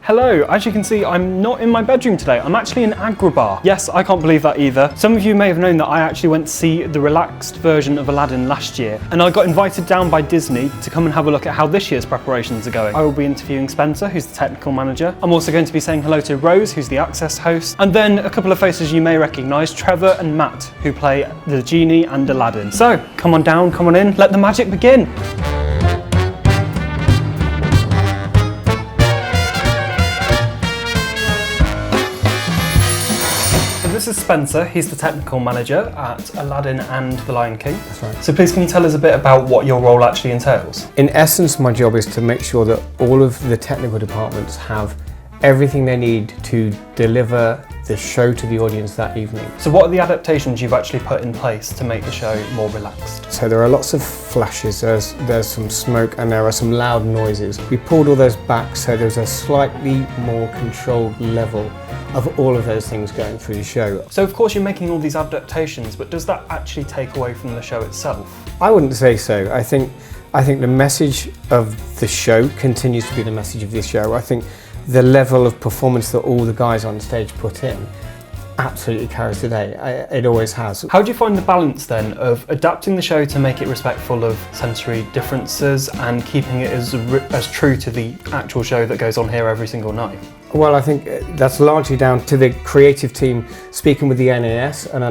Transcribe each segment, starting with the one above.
Hello, as you can see, I'm not in my bedroom today. I'm actually in Agrabah. Yes, I can't believe that either. Some of you may have known that I actually went to see the relaxed version of Aladdin last year, and I got invited down by Disney to come and have a look at how this year's preparations are going. I will be interviewing Spencer, who's the technical manager. I'm also going to be saying hello to Rose, who's the access host, and then a couple of faces you may recognise, Trevor and Matt, who play the genie and Aladdin. So, come on down, come on in, let the magic begin. This is Spencer, he's the technical manager at Aladdin and The Lion King. That's right. So please can you tell us a bit about what your role actually entails? In essence, my job is to make sure that all of the technical departments have everything they need to deliver the show to the audience that evening. So what are the adaptations you've actually put in place to make the show more relaxed? So there are lots of flashes, there's some smoke, and there are some loud noises. We pulled all those back so there's a slightly more controlled level of all of those things going through the show. So of course you're making all these adaptations, but does that actually take away from the show itself? I wouldn't say so. I think the message of the show continues to be the message of this show. I think the level of performance that all the guys on stage put in absolutely carries the day. It always has. How do you find the balance then of adapting the show to make it respectful of sensory differences and keeping it as true to the actual show that goes on here every single night? Well, I think that's largely down to the creative team speaking with the NAS and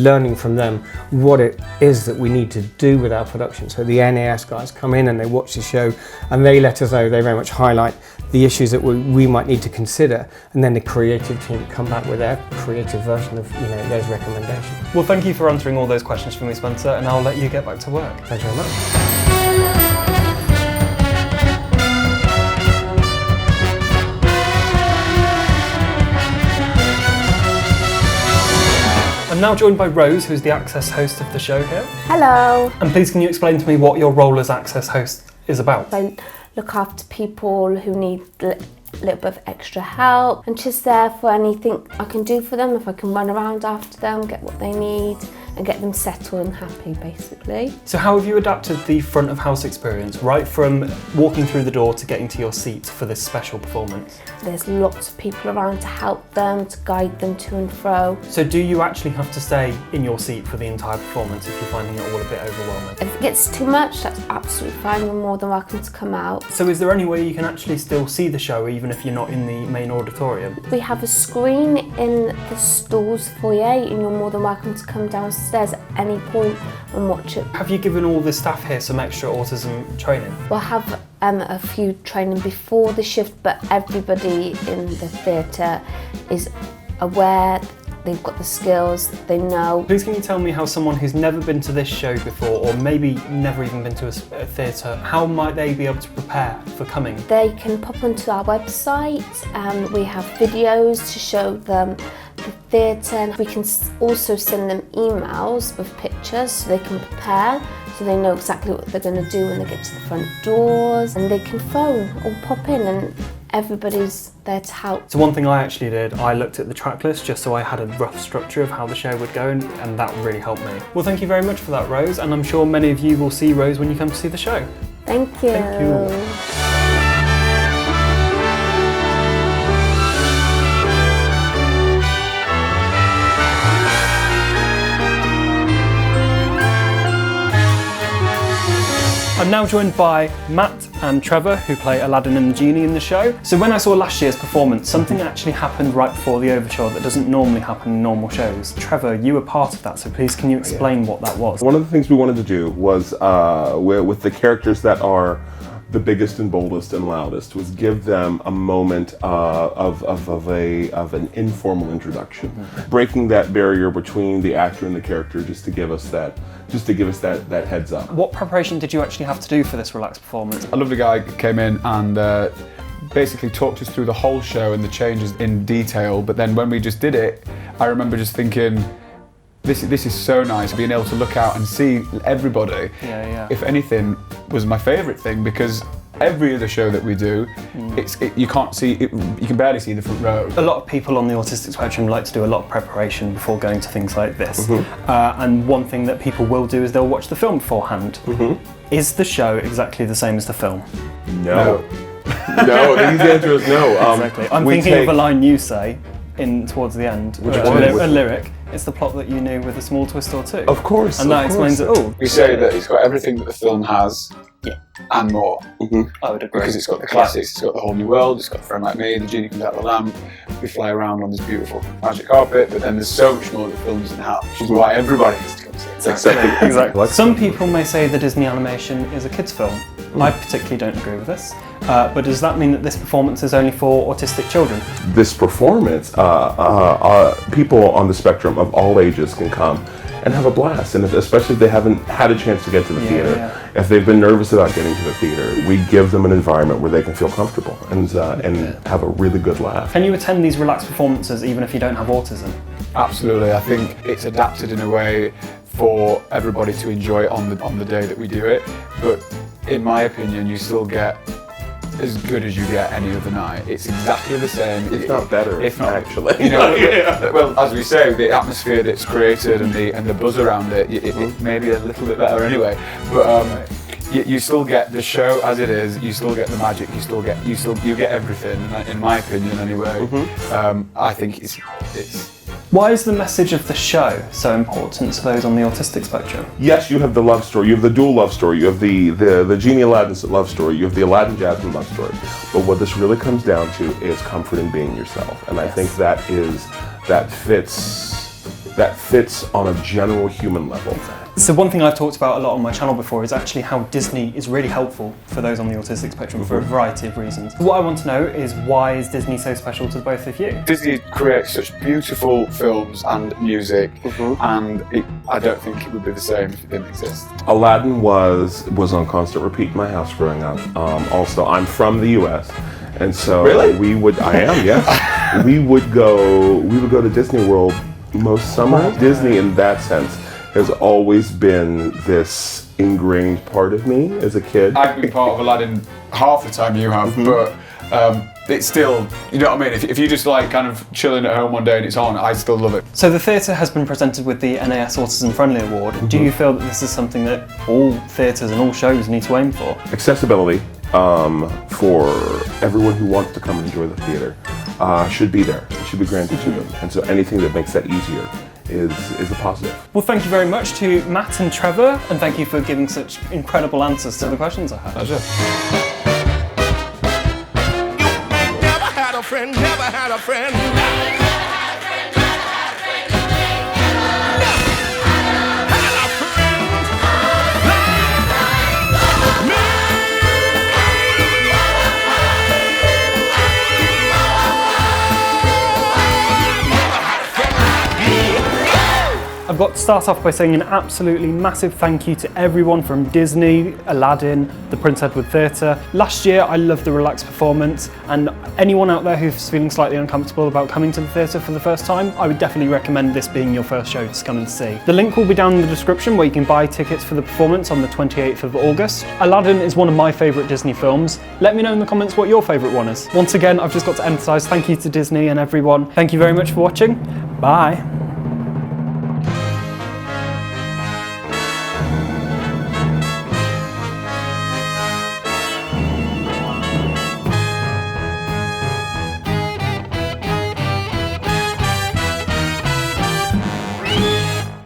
learning from them what it is that we need to do with our production. So the NAS guys come in and they watch the show and they let us know, they very much highlight the issues that we might need to consider, and then the creative team come back with their creative version of those recommendations. Well, thank you for answering all those questions for me, Spencer, and I'll let you get back to work. Thank you very much. I'm now joined by Rose, who's the access host of the show here. Hello. And please can you explain to me what your role as access host is about? I look after people who need a little bit of extra help and just there for anything I can do for them, if I can run around after them, get what they need and get them settled and happy basically. So how have you adapted the front of house experience, right from walking through the door to getting to your seat for this special performance? There's lots of people around to help them, to guide them to and fro. So do you actually have to stay in your seat for the entire performance if you're finding it all a bit overwhelming? If it gets too much, that's absolutely fine, you're more than welcome to come out. So is there any way you can actually still see the show even if you're not in the main auditorium? We have a screen in the stalls foyer and you're more than welcome to come downstairs at any point and watch it. Have you given all the staff here some extra autism training? We'll have a few training before the shift, but everybody in the theatre is aware, they've got the skills, they know. Please can you tell me how someone who's never been to this show before, or maybe never even been to a theatre, how might they be able to prepare for coming? They can pop onto our website and we have videos to show them the theatre, and we can also send them emails with pictures so they can prepare, so they know exactly what they're going to do when they get to the front doors, and they can phone or pop in and everybody's there to help. So one thing I actually did, I looked at the track list just so I had a rough structure of how the show would go, and that really helped me. Well, thank you very much for that, Rose, and I'm sure many of you will see Rose when you come to see the show. Thank you. Thank you. I'm now joined by Matt and Trevor, who play Aladdin and the Genie in the show. So when I saw last year's performance, something actually happened right before the overture that doesn't normally happen in normal shows. Trevor, you were part of that, so please can you explain what that was? One of the things we wanted to do was, with the characters that are the biggest and boldest and loudest, was give them a moment of an informal introduction, breaking that barrier between the actor and the character, just to give us that heads up. What preparation did you actually have to do for this relaxed performance? A lovely guy came in and basically talked us through the whole show and the changes in detail, but then when we just did it, I remember just thinking, this is so nice, being able to look out and see everybody. Yeah. If anything, was my favourite thing, because every other show that we do, you can't see it, you can barely see the front row. A lot of people on the autistic spectrum like to do a lot of preparation before going to things like this. And one thing that people will do is they'll watch the film beforehand. Is the show exactly the same as the film? No. No, the easy answer is no. Exactly. I'm we thinking take- of a line you say towards the end, Which a, one? a lyric. It's the plot that you knew with a small twist or two. Of course. And that of explains course. it all. We say that it's got everything that the film has, and more. I would agree. Because it's got the classics, it's got the whole new world, it's got a friend like me, the genie comes out of the lamp, we fly around on this beautiful magic carpet, but then there's so much more that the film doesn't have, which is why everybody needs to come see it. Exactly. Exactly. Some people may say the Disney animation is a kids' film. I particularly don't agree with this. But does that mean that this performance is only for autistic children? This performance, people on the spectrum of all ages can come and have a blast, and especially if they haven't had a chance to get to the theater. If they've been nervous about getting to the theater, we give them an environment where they can feel comfortable and have a really good laugh. Can you attend these relaxed performances even if you don't have autism? Absolutely, I think it's adapted in a way for everybody to enjoy it on the day that we do it, but in my opinion you still get as good as you get any other night. It's exactly the same. If not better, if not, actually. You know, well, as we say, the atmosphere that's created and the buzz around it, it may be a little bit better anyway. But you still get the show as it is. You still get the magic. You get everything. And in my opinion, anyway, I think it's. Why is the message of the show so important to those on the autistic spectrum? Yes, you have the love story, you have the dual love story, you have the Genie Aladdin love story, you have the Aladdin Jasmine love story. But what this really comes down to is comfort in being yourself. And I think that fits on a general human level. So one thing I've talked about a lot on my channel before is actually how Disney is really helpful for those on the autistic spectrum for a variety of reasons. What I want to know is, why is Disney so special to both of you? Disney creates such beautiful films and music, and I don't think it would be the same if it didn't exist. Aladdin was on constant repeat in my house growing up. Also, I'm from the U.S., and so we would go to Disney World most summers. Disney, in that sense, has always been this ingrained part of me as a kid. I've been part of Aladdin half the time you have, but it's still, you know what I mean? If you just like kind of chilling at home one day and it's on, I still love it. So the theatre has been presented with the NAS Autism-Friendly Award. Do you feel that this is something that all theatres and all shows need to aim for? Accessibility for everyone who wants to come and enjoy the theater should be there. It should be granted to them. And so anything that makes that easier is a positive. Well, thank you very much to Matt and Trevor, and thank you for giving such incredible answers to the questions I had. Pleasure. Never had a friend, never had a friend. I've got to start off by saying an absolutely massive thank you to everyone from Disney, Aladdin, the Prince Edward Theatre. Last year I loved the relaxed performance, and anyone out there who's feeling slightly uncomfortable about coming to the theatre for the first time, I would definitely recommend this being your first show to come and see. The link will be down in the description where you can buy tickets for the performance on the 28th of August. Aladdin is one of my favourite Disney films. Let me know in the comments what your favourite one is. Once again, I've just got to emphasise thank you to Disney and everyone. Thank you very much for watching. Bye.